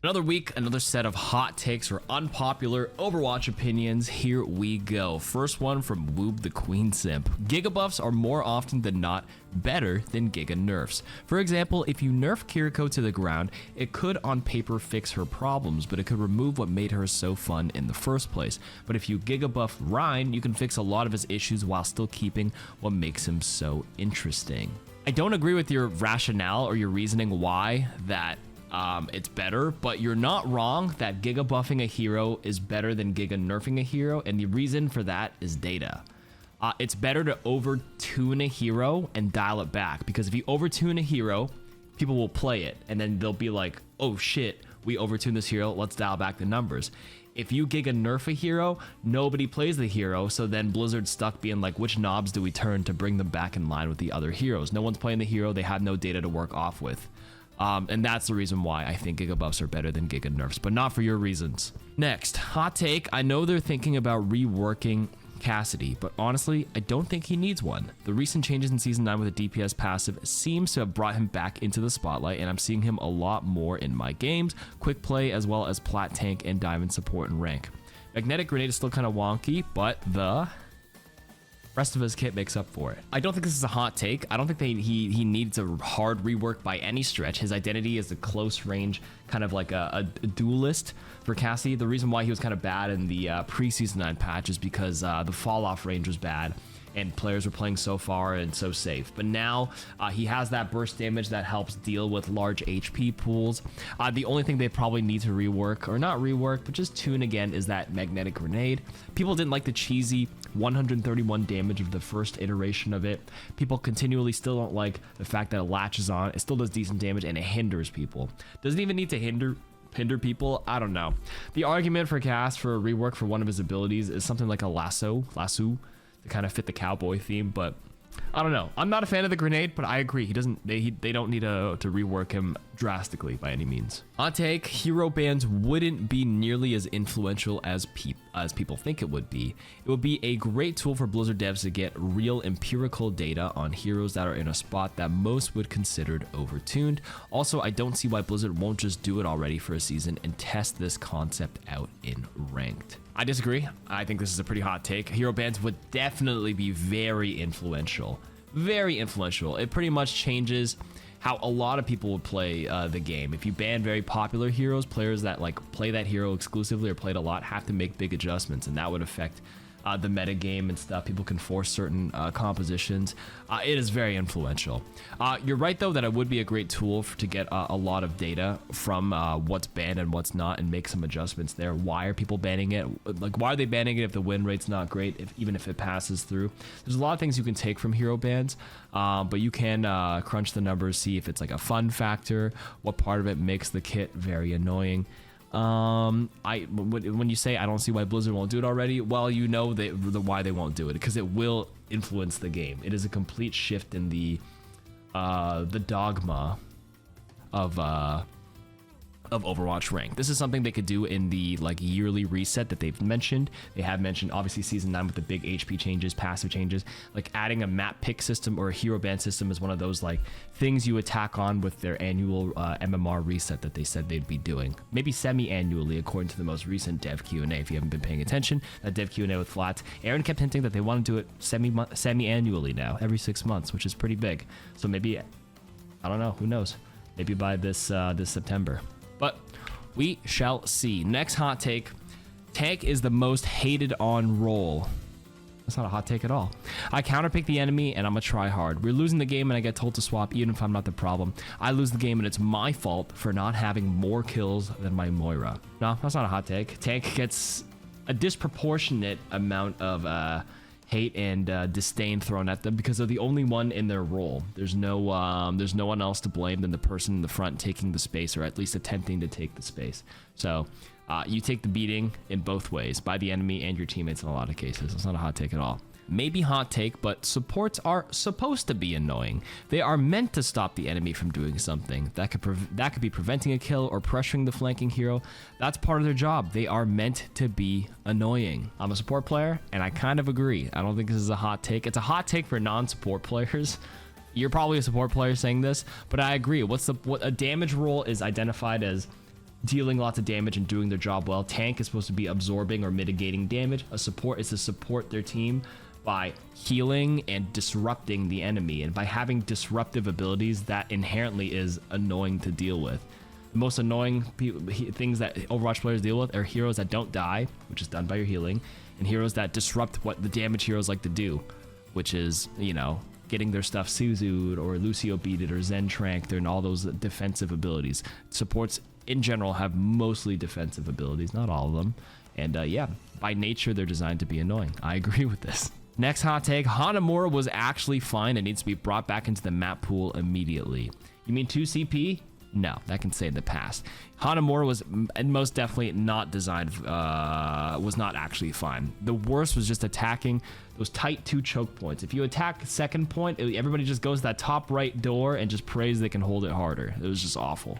Another week, another set of hot takes or unpopular Overwatch opinions. Here we go. First one from Woob the Queen Simp. Giga buffs are more often than not better than Giga nerfs. For example, if you nerf KarQ to the ground, it could on paper fix her problems, but it could remove what made her so fun in the first place. But if you Giga buff Rein, you can fix a lot of his issues while still keeping what makes him so interesting. I don't agree with your rationale or your reasoning why that it's better, but you're not wrong that Giga buffing a hero is better than Giga nerfing a hero, and the reason for that is data. It's better to overtune a hero and dial it back, because if you overtune a hero, people will play it, and then they'll be like, oh shit, we overtuned this hero, let's dial back the numbers. If you Giga nerf a hero, nobody plays the hero, so then Blizzard's stuck being like, which knobs do we turn to bring them back in line with the other heroes? No one's playing the hero, they have no data to work off with. And that's the reason why I think Giga buffs are better than Giga nerfs, but not for your reasons. Next, hot take. I know they're thinking about reworking Cassidy, but honestly, I don't think he needs one. The recent changes in Season 9 with the DPS passive seems to have brought him back into the spotlight, and I'm seeing him a lot more in my games, quick play, as well as plat tank and diamond support and rank. Magnetic grenade is still kind of wonky, but the rest of his kit makes up for it. I don't think this is a hot take. I don't think he needs a hard rework by any stretch. His identity is a close range, kind of like a duelist for Cassidy. The reason why he was kind of bad in the pre-Season 9 patch is because the fall off range was bad and players were playing so far and so safe. But now he has that burst damage that helps deal with large HP pools. The only thing they probably need to rework, or not rework, but just tune again, is that magnetic grenade. People didn't like the cheesy 131 damage of the first iteration of it. People continually still don't like the fact that it latches on. It still does decent damage and it hinders people. Doesn't even need to hinder people. I don't know. The argument for Cass for a rework for one of his abilities is something like a lasso to kind of fit the cowboy theme, but I don't know. I'm not a fan of the grenade, but I agree. They don't need to rework him drastically by any means. Hot take, hero bans wouldn't be nearly as influential as people think it would be. It would be a great tool for Blizzard devs to get real empirical data on heroes that are in a spot that most would consider overtuned. Also, I don't see why Blizzard won't just do it already for a season and test this concept out in ranked. I disagree. I think this is a pretty hot take. Hero bans would definitely be very influential. Very influential. It pretty much changes how a lot of people would play the game. If you ban very popular heroes, players that like play that hero exclusively or played a lot have to make big adjustments, and that would affect the meta game and stuff. People can force certain compositions. It is very influential. You're right though that it would be a great tool to get a lot of data from what's banned and what's not, and make some adjustments there. Why are people banning it? Like, why are they banning it if the win rate's not great, even if it passes through? There's a lot of things you can take from hero bans, but you can crunch the numbers, see if it's like a fun factor, what part of it makes the kit very annoying. When you say I don't see why Blizzard won't do it already, well, you know why they won't do it, because it will influence the game. It is a complete shift in the dogma of Overwatch rank. This is something they could do in the like yearly reset that they've mentioned. They have mentioned obviously Season 9 with the big HP changes, passive changes, like adding a map pick system or a hero ban system is one of those like things you attack on with their annual MMR reset that they said they'd be doing. Maybe semi-annually according to the most recent dev Q&A. If you haven't been paying attention, that dev Q&A with Flats, Aaron kept hinting that they want to do it semi-annually now, every 6 months, which is pretty big. So maybe, I don't know, who knows? Maybe by this September. But we shall see. Next hot take. Tank is the most hated on role. That's not a hot take at all. I counterpick the enemy and I'm a try hard. We're losing the game and I get told to swap even if I'm not the problem. I lose the game and it's my fault for not having more kills than my Moira. No, that's not a hot take. Tank gets a disproportionate amount of hate and disdain thrown at them because they're the only one in their role. There's no one else to blame than the person in the front taking the space, or at least attempting to take the space. So you take the beating in both ways, by the enemy and your teammates in a lot of cases. It's not a hot take at all. Maybe hot take, but supports are supposed to be annoying. They are meant to stop the enemy from doing something. That could be preventing a kill or pressuring the flanking hero. That's part of their job. They are meant to be annoying. I'm a support player, and I kind of agree. I don't think this is a hot take. It's a hot take for non-support players. You're probably a support player saying this, but I agree. What a damage role is identified as dealing lots of damage and doing their job well. Tank is supposed to be absorbing or mitigating damage. A support is to support their team by healing and disrupting the enemy. And by having disruptive abilities, that inherently is annoying to deal with. The most annoying things that Overwatch players deal with are heroes that don't die, which is done by your healing, and heroes that disrupt what the damage heroes like to do, which is, you know, getting their stuff Suzu'd or Lucio beated or Zen tranked and all those defensive abilities. Supports in general have mostly defensive abilities, not all of them. And yeah, by nature, they're designed to be annoying. I agree with this. Next hot take, Hanamura was actually fine and needs to be brought back into the map pool immediately. You mean 2 CP? No, that can stay in the past. Hanamura was most definitely not designed, was not actually fine. The worst was just attacking those tight 2 choke points. If you attack second point, everybody just goes to that top right door and just prays they can hold it harder. It was just awful.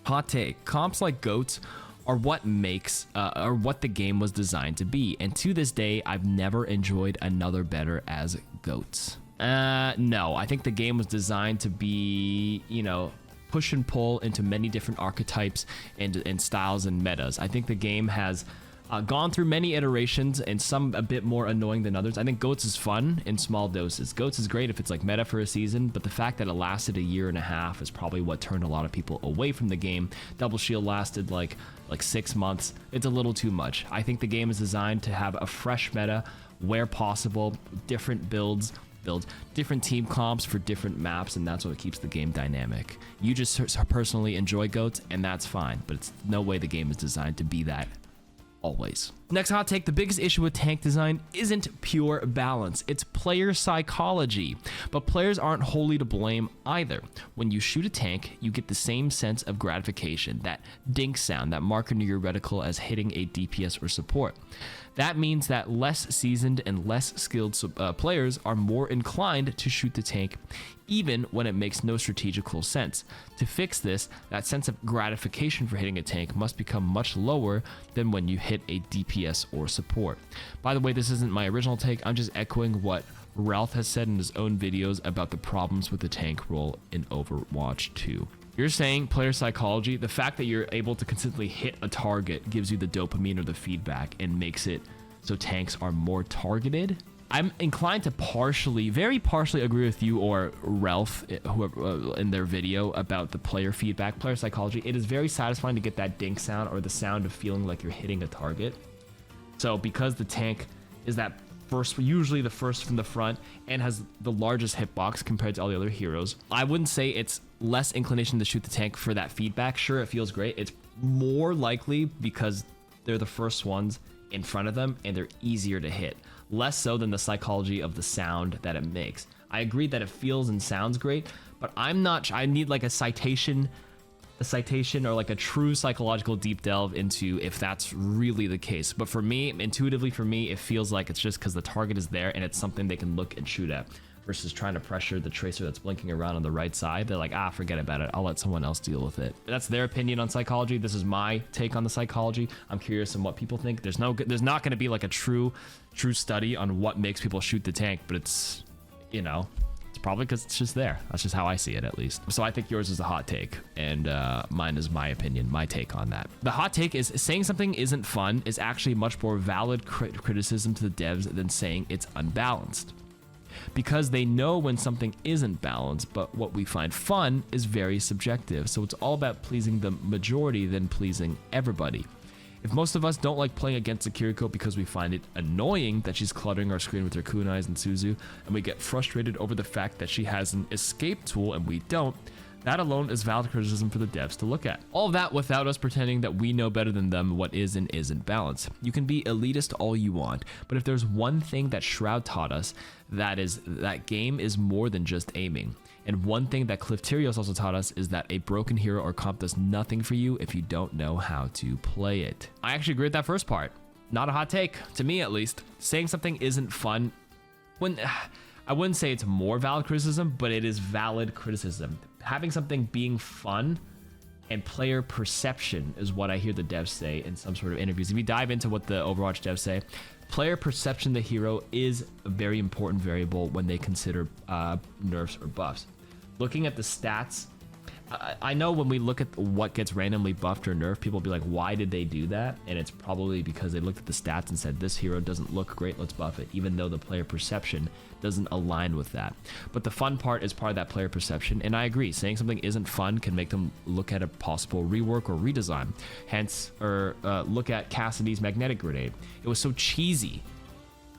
Hot take, comps like GOATs are what makes, or what the game was designed to be. And to this day, I've never enjoyed another better as GOATs. No, I think the game was designed to be, you know, push and pull into many different archetypes and styles and metas. I think the game has gone through many iterations and some a bit more annoying than others. I think GOATs is fun in small doses. GOATs is great if it's like meta for a season, but the fact that it lasted a year and a half is probably what turned a lot of people away from the game. Double Shield lasted like 6 months. It's a little too much. I think the game is designed to have a fresh meta where possible, different builds, different team comps for different maps, and that's what keeps the game dynamic. You just personally enjoy GOATs, and that's fine, but it's no way the game is designed to be that always. Next hot take, the biggest issue with tank design isn't pure balance, it's player psychology. But players aren't wholly to blame either. When you shoot a tank, you get the same sense of gratification, that dink sound, that marker near your reticle as hitting a DPS or support. That means that less seasoned and less skilled players are more inclined to shoot the tank, even when it makes no strategical sense. To fix this, that sense of gratification for hitting a tank must become much lower than when you hit a DPS or support. By the way, this isn't my original take, I'm just echoing what Ralph has said in his own videos about the problems with the tank role in Overwatch 2. You're saying player psychology, the fact that you're able to consistently hit a target gives you the dopamine or the feedback and makes it so tanks are more targeted? I'm inclined to very partially agree with you or Ralph, whoever, in their video about the player feedback, player psychology. It is very satisfying to get that dink sound or the sound of feeling like you're hitting a target. So because the tank is that usually the first from the front and has the largest hitbox compared to all the other heroes, I wouldn't say it's less inclination to shoot the tank for that feedback. Sure, it feels great. It's more likely because they're the first ones in front of them and they're easier to hit. Less so than the psychology of the sound that it makes. I agree that it feels and sounds great, but I need like a citation or like a true psychological deep delve into if that's really the case. But for me, intuitively for me, it feels like it's just because the target is there and it's something they can look and shoot at versus trying to pressure the tracer that's blinking around on the right side. They're like, forget about it. I'll let someone else deal with it. That's their opinion on psychology. This is my take on the psychology. I'm curious on what people think. There's not going to be like a true study on what makes people shoot the tank, but it's, you know, it's probably because it's just there. That's just how I see it, at least. So I think yours is a hot take, and mine is my opinion, my take on that. The hot take is saying something isn't fun is actually much more valid criticism to the devs than saying it's unbalanced. Because they know when something isn't balanced, but what we find fun is very subjective. So it's all about pleasing the majority than pleasing everybody. If most of us don't like playing against Akiriko because we find it annoying that she's cluttering our screen with her kunais and Suzu, and we get frustrated over the fact that she has an escape tool and we don't, that alone is valid criticism for the devs to look at. All of that without us pretending that we know better than them what is and isn't balanced. You can be elitist all you want, but if there's one thing that Shroud taught us, that is that game is more than just aiming. And one thing that Cliff Tyrios also taught us is that a broken hero or comp does nothing for you if you don't know how to play it. I actually agree with that first part. Not a hot take, to me at least. Saying something isn't fun, I wouldn't say it's more valid criticism, but it is valid criticism. Having something being fun and player perception is what I hear the devs say in some sort of interviews. If you dive into what the Overwatch devs say, player perception of the hero is a very important variable when they consider nerfs or buffs. Looking at the stats I know when we look at what gets randomly buffed or nerfed, people will be like, why did they do that? And it's probably because they looked at the stats and said, this hero doesn't look great, let's buff it, even though the player perception doesn't align with that. But the fun part is part of that player perception, and I agree, saying something isn't fun can make them look at a possible rework or redesign. Hence, look at Cassidy's magnetic grenade. It was so cheesy.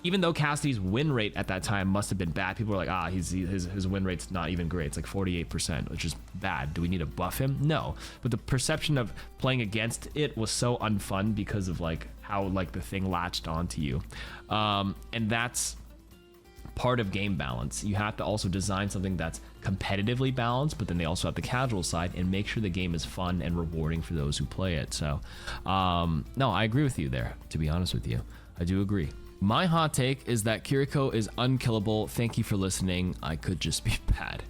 Even though Cassidy's win rate at that time must have been bad, people were like, his win rate's not even great. It's like 48%, which is bad. Do we need to buff him? No. But the perception of playing against it was so unfun because of like how like the thing latched onto you. And that's part of game balance. You have to also design something that's competitively balanced, but then they also have the casual side and make sure the game is fun and rewarding for those who play it. So, no, I agree with you there, to be honest with you. I do agree. My hot take is that KarQ is unkillable. Thank you for listening. I could just be bad.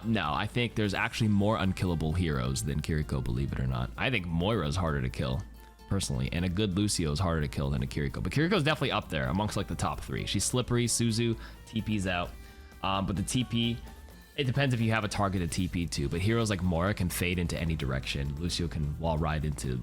No, I think there's actually more unkillable heroes than KarQ, believe it or not. I think Moira's harder to kill, personally, and a good Lucio is harder to kill than a KarQ. But KarQ is definitely up there amongst like the top 3. She's slippery, Suzu, TP's out. But the TP, it depends if you have a targeted TP too. But heroes like Moira can fade into any direction. Lucio can wall ride into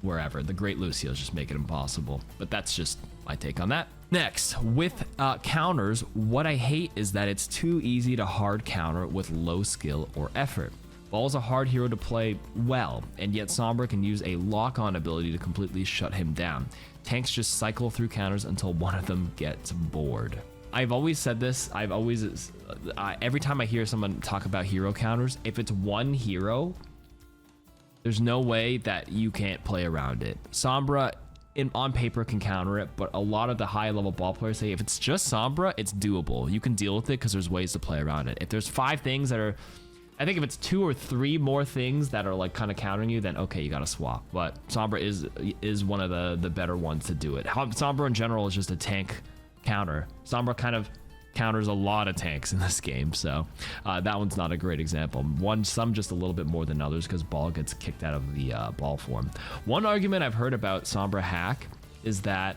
wherever. The great Lucios just make it impossible. But that's just my take on that. Next, with counters, what I hate is that it's too easy to hard counter with low skill or effort. Ball's a hard hero to play well, and yet Sombra can use a lock-on ability to completely shut him down. Tanks just cycle through counters until one of them gets bored. I've always said this, every time I hear someone talk about hero counters, if it's one hero, there's no way that you can't play around it. Sombra on paper can counter it, but a lot of the high level ball players say if it's just Sombra, it's doable. You can deal with it because there's ways to play around it. If there's 5 things that are, I think if it's 2 or 3 more things that are like kind of countering you, then okay, you gotta swap. But Sombra is one of the better ones to do it. Sombra in general is just a tank counter. Sombra kind of counters a lot of tanks in this game, so that one's not a great example. Some just a little bit more than others because ball gets kicked out of the ball form. One argument I've heard about Sombra hack is that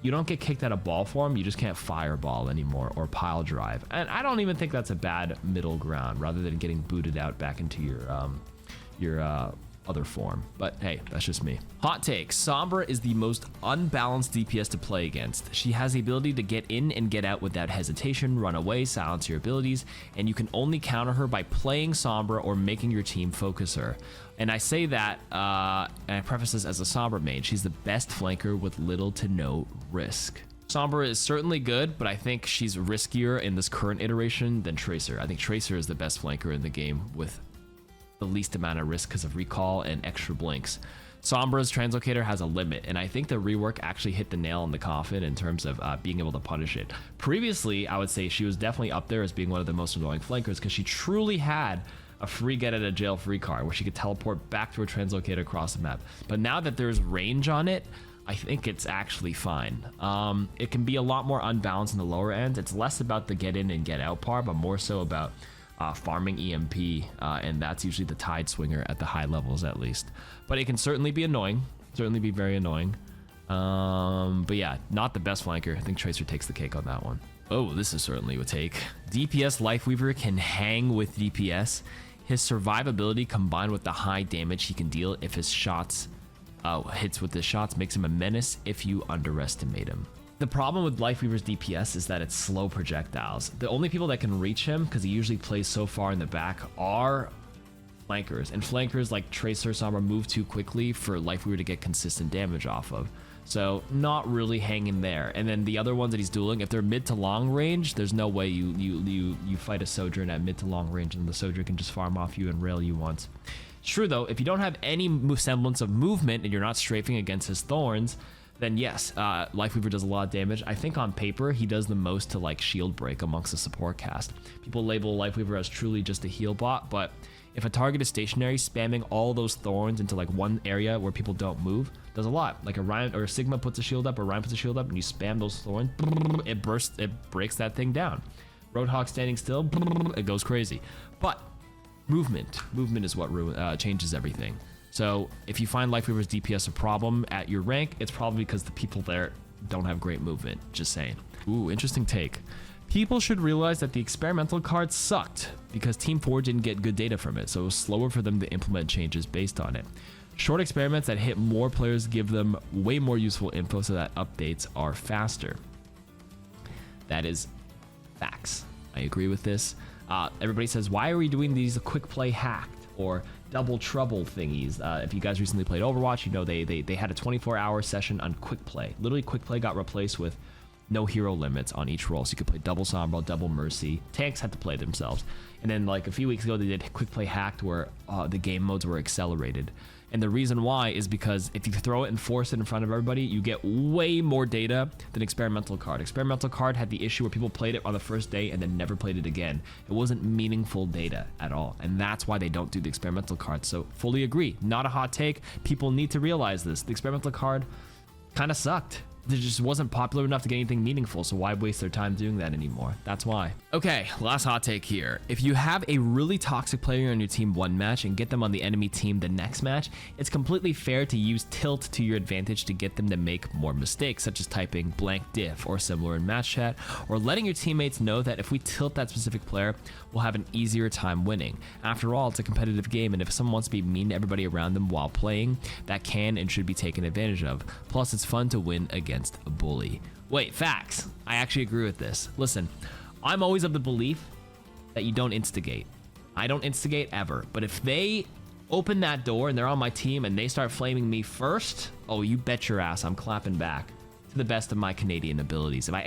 you don't get kicked out of ball form, you just can't fireball anymore or pile drive, and I don't even think that's a bad middle ground, rather than getting booted out back into your other form. But hey, that's just me. Hot take: Sombra is the most unbalanced DPS to play against. She has the ability to get in and get out without hesitation, run away, silence your abilities, and you can only counter her by playing Sombra or making your team focus her. And I say that, and I preface this as a Sombra main. She's the best flanker with little to no risk. Sombra is certainly good, but I think she's riskier in this current iteration than Tracer. I think Tracer is the best flanker in the game with the least amount of risk because of recall and extra blinks. Sombra's translocator has a limit, and I think the rework actually hit the nail on the coffin in terms of being able to punish it. Previously, I would say she was definitely up there as being one of the most annoying flankers because she truly had a free get out of jail free card where she could teleport back to her translocator across the map. But now that there's range on it, I think it's actually fine. It can be a lot more unbalanced in the lower end. It's less about the get in and get out part, but more so about farming EMP, and that's usually the tide swinger at the high levels at least. But it can certainly be annoying, certainly be very annoying. But yeah, not the best flanker. I think Tracer takes the cake on that one. Oh, this is certainly a take. DPS Lifeweaver can hang with DPS. His survivability combined with the high damage he can deal if his shots hits with his shots makes him a menace if you underestimate him. The problem with Lifeweaver's DPS is that it's slow projectiles. The only people that can reach him, because he usually plays so far in the back, are flankers. And flankers like Tracer, Sombra move too quickly for Lifeweaver to get consistent damage off of. So not really hanging there. And then the other ones that he's dueling, if they're mid to long range, there's no way you fight a Sojourn at mid to long range and the Sojourn can just farm off you and rail you once. It's true though, if you don't have any semblance of movement and you're not strafing against his thorns, then yes, Lifeweaver does a lot of damage. I think on paper, he does the most to like shield break amongst the support cast. People label Lifeweaver as truly just a heal bot, but if a target is stationary, spamming all those thorns into like one area where people don't move does a lot. Like a Ryan or a Sigma puts a shield up or Ryan puts a shield up and you spam those thorns, it breaks that thing down. Roadhog standing still, it goes crazy. But movement is what changes everything. So if you find Lifeweaver's DPS a problem at your rank, it's probably because the people there don't have great movement. Just saying. Ooh, interesting take. People should realize that the experimental card sucked because Team 4 didn't get good data from it, so it was slower for them to implement changes based on it. Short experiments that hit more players give them way more useful info so that updates are faster. That is facts. I agree with this. Everybody says, why are we doing these quick play hacked or double trouble thingies? If you guys recently played Overwatch, you know they had a 24-hour session on quick play. Literally, quick play got replaced with no hero limits on each role, so you could play double Sombra, double Mercy. Tanks had to play themselves. And then like a few weeks ago, they did quick play hacked where the game modes were accelerated. And the reason why is because if you throw it and force it in front of everybody, you get way more data than experimental card. Experimental card had the issue where people played it on the first day and then never played it again. It wasn't meaningful data at all. And that's why they don't do the experimental card. So fully agree. Not a hot take. People need to realize this. The experimental card kind of sucked. It just wasn't popular enough to get anything meaningful, so why waste their time doing that anymore? That's why. Okay, last hot take here. If you have a really toxic player on your team one match and get them on the enemy team the next match, it's completely fair to use tilt to your advantage to get them to make more mistakes, such as typing blank diff or similar in match chat, or letting your teammates know that if we tilt that specific player, we'll have an easier time winning. After all, it's a competitive game, and if someone wants to be mean to everybody around them while playing, that can and should be taken advantage of. Plus, it's fun to win against a bully. Wait, facts. I actually agree with this. Listen, I'm always of the belief that you don't instigate. I don't instigate ever, but if they open that door and they're on my team and they start flaming me first, oh, you bet your ass I'm clapping back to the best of my Canadian abilities. If I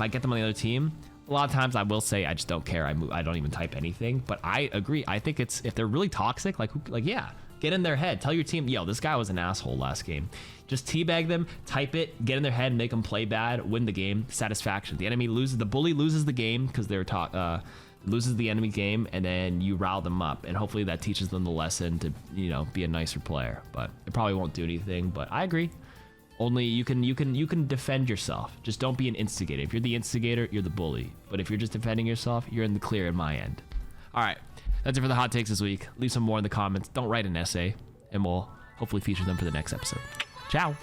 get them on the other team, a lot of times I will say I just don't care. I don't even type anything, but I agree. I think it's, if they're really toxic, yeah, get in their head. Tell your team, yo, this guy was an asshole last game. Just teabag them, type it, get in their head, make them play bad, win the game, satisfaction. The enemy loses, the bully loses the game because they're loses the enemy game, and then you rile them up, and hopefully that teaches them the lesson to, you know, be a nicer player. But it probably won't do anything. But I agree. Only you can defend yourself. Just don't be an instigator. If you're the instigator, you're the bully. But if you're just defending yourself, you're in the clear in my end. All right, that's it for the hot takes this week. Leave some more in the comments. Don't write an essay, and we'll hopefully feature them for the next episode. Ciao.